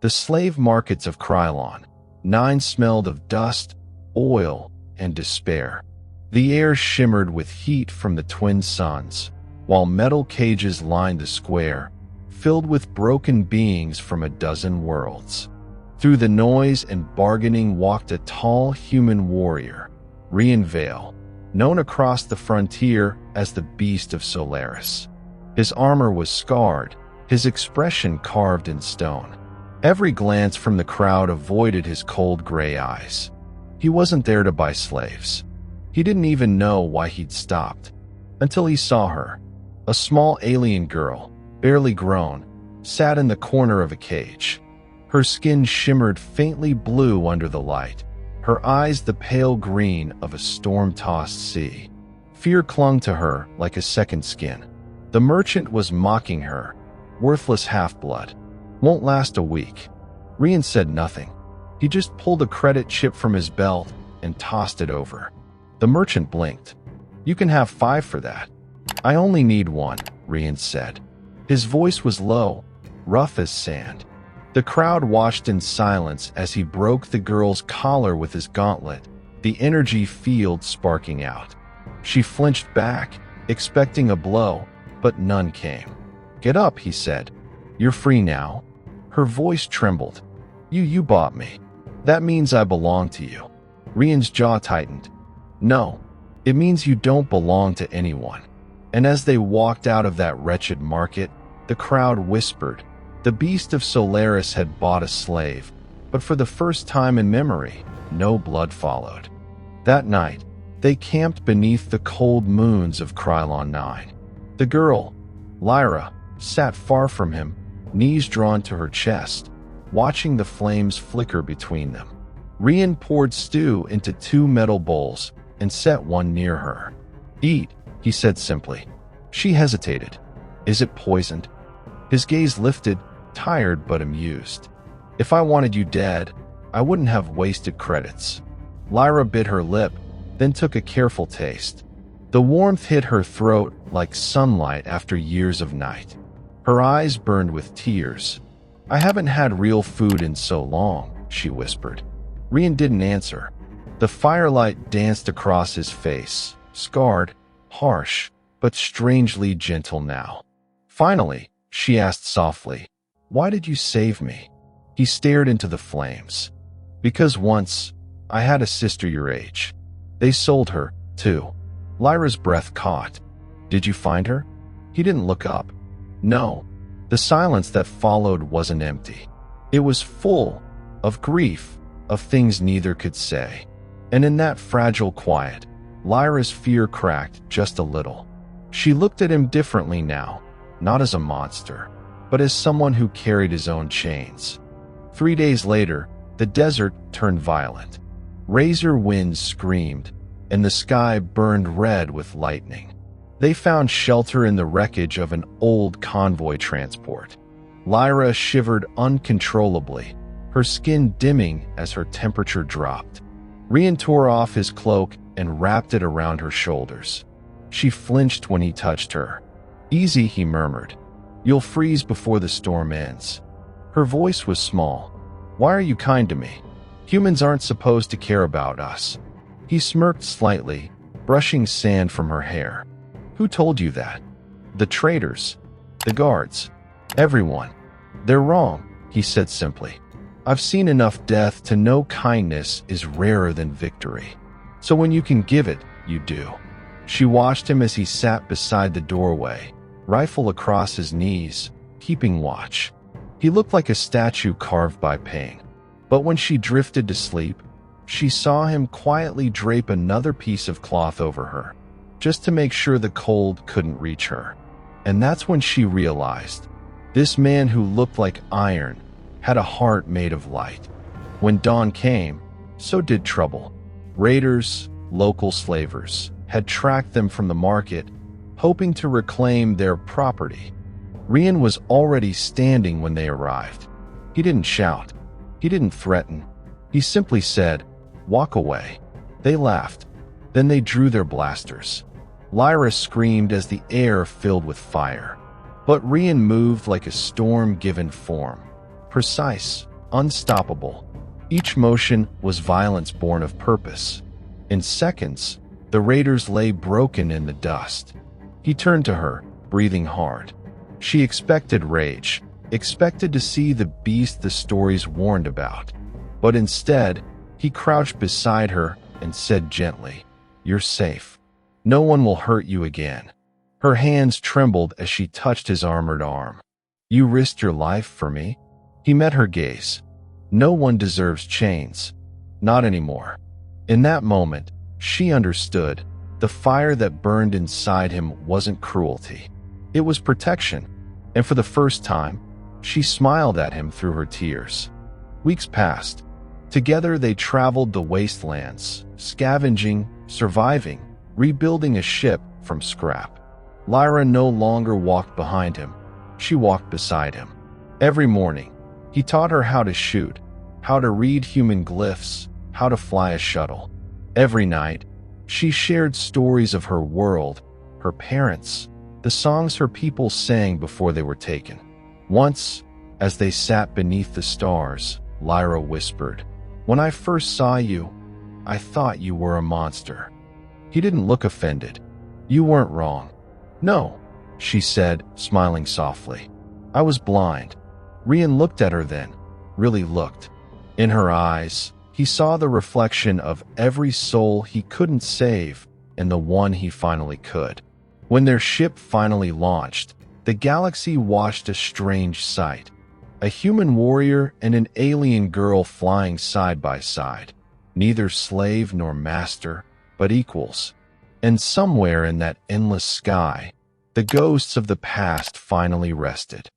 The slave markets of Krylon. 9 smelled of dust, oil, and despair. The air shimmered with heat from the twin suns, while metal cages lined the square, filled with broken beings from a dozen worlds. Through the noise and bargaining walked a tall human warrior, Rian Vale, known across the frontier as the Beast of Solaris. His armor was scarred, his expression carved in stone. Every glance from the crowd avoided his cold gray eyes. He wasn't there to buy slaves. He didn't even know why he'd stopped, until he saw her. A small alien girl, barely grown, sat in the corner of a cage. Her skin shimmered faintly blue under the light, her eyes the pale green of a storm-tossed sea. Fear clung to her like a second skin. The merchant was mocking her. Worthless half-blood. Won't last a week. Rian said nothing. He just pulled a credit chip from his belt and tossed it over. The merchant blinked. You can have 5 for that. I only need 1, Rian said. His voice was low, rough as sand. The crowd watched in silence as he broke the girl's collar with his gauntlet, the energy field sparking out. She flinched back, expecting a blow, but none came. Get up, he said. You're free now. Her voice trembled. You bought me. That means I belong to you. Rian's jaw tightened. No, it means you don't belong to anyone. And as they walked out of that wretched market, the crowd whispered. The Beast of Solaris had bought a slave, but for the first time in memory, no blood followed. That night, they camped beneath the cold moons of Krylon 9. The girl, Lyra, sat far from him, knees drawn to her chest, watching the flames flicker between them. Rian poured stew into 2 metal bowls and set one near her. Eat, he said simply. She hesitated. Is it poisoned? His gaze lifted, tired but amused. If I wanted you dead, I wouldn't have wasted credits. Lyra bit her lip, then took a careful taste. The warmth hit her throat like sunlight after years of night. Her eyes burned with tears. I haven't had real food in so long, she whispered. Rian didn't answer. The firelight danced across his face, scarred, harsh, but strangely gentle now. Finally, she asked softly, why did you save me? He stared into the flames. Because once, I had a sister your age. They sold her, too. Lyra's breath caught. Did you find her? He didn't look up. No. The silence that followed wasn't empty. It was full of grief, of things neither could say. And in that fragile quiet, Lyra's fear cracked just a little. She looked at him differently now, not as a monster, but as someone who carried his own chains. 3 days later, the desert turned violent. Razor winds screamed, and the sky burned red with lightning. They found shelter in the wreckage of an old convoy transport. Lyra shivered uncontrollably, her skin dimming as her temperature dropped. Rian tore off his cloak and wrapped it around her shoulders. She flinched when he touched her. Easy, he murmured. You'll freeze before the storm ends. Her voice was small. Why are you kind to me? Humans aren't supposed to care about us. He smirked slightly, brushing sand from her hair. Who told you that? The traitors. The guards. Everyone. They're wrong, he said simply. I've seen enough death to know kindness is rarer than victory. So when you can give it, you do. She watched him as he sat beside the doorway, rifle across his knees, keeping watch. He looked like a statue carved by pain. But when she drifted to sleep, she saw him quietly drape another piece of cloth over her, just to make sure the cold couldn't reach her. And that's when she realized, this man who looked like iron had a heart made of light. When dawn came, so did trouble. Raiders, local slavers, had tracked them from the market, hoping to reclaim their property. Rian was already standing when they arrived. He didn't shout. He didn't threaten. He simply said, walk away. They laughed. Then they drew their blasters. Lyra screamed as the air filled with fire. But Rian moved like a storm given form. Precise, unstoppable. Each motion was violence born of purpose. In seconds, the raiders lay broken in the dust. He turned to her, breathing hard. She expected rage, expected to see the beast the stories warned about. But instead, he crouched beside her and said gently, "You're safe. No one will hurt you again." Her hands trembled as she touched his armored arm. "You risked your life for me?" He met her gaze. "No one deserves chains. Not anymore." In that moment, she understood. The fire that burned inside him wasn't cruelty. It was protection. And for the first time, she smiled at him through her tears. Weeks passed. Together they traveled the wastelands, scavenging, surviving, rebuilding a ship from scrap. Lyra no longer walked behind him. She walked beside him. Every morning, he taught her how to shoot, how to read human glyphs, how to fly a shuttle. Every night, she shared stories of her world, her parents, the songs her people sang before they were taken. Once, as they sat beneath the stars, Lyra whispered, "When I first saw you, I thought you were a monster." He didn't look offended. "You weren't wrong." "No," she said, smiling softly. "I was blind." Rian looked at her then, really looked. In her eyes, he saw the reflection of every soul he couldn't save and the one he finally could. When their ship finally launched, the galaxy watched a strange sight. A human warrior and an alien girl flying side by side. Neither slave nor master, but equals. And somewhere in that endless sky, the ghosts of the past finally rested.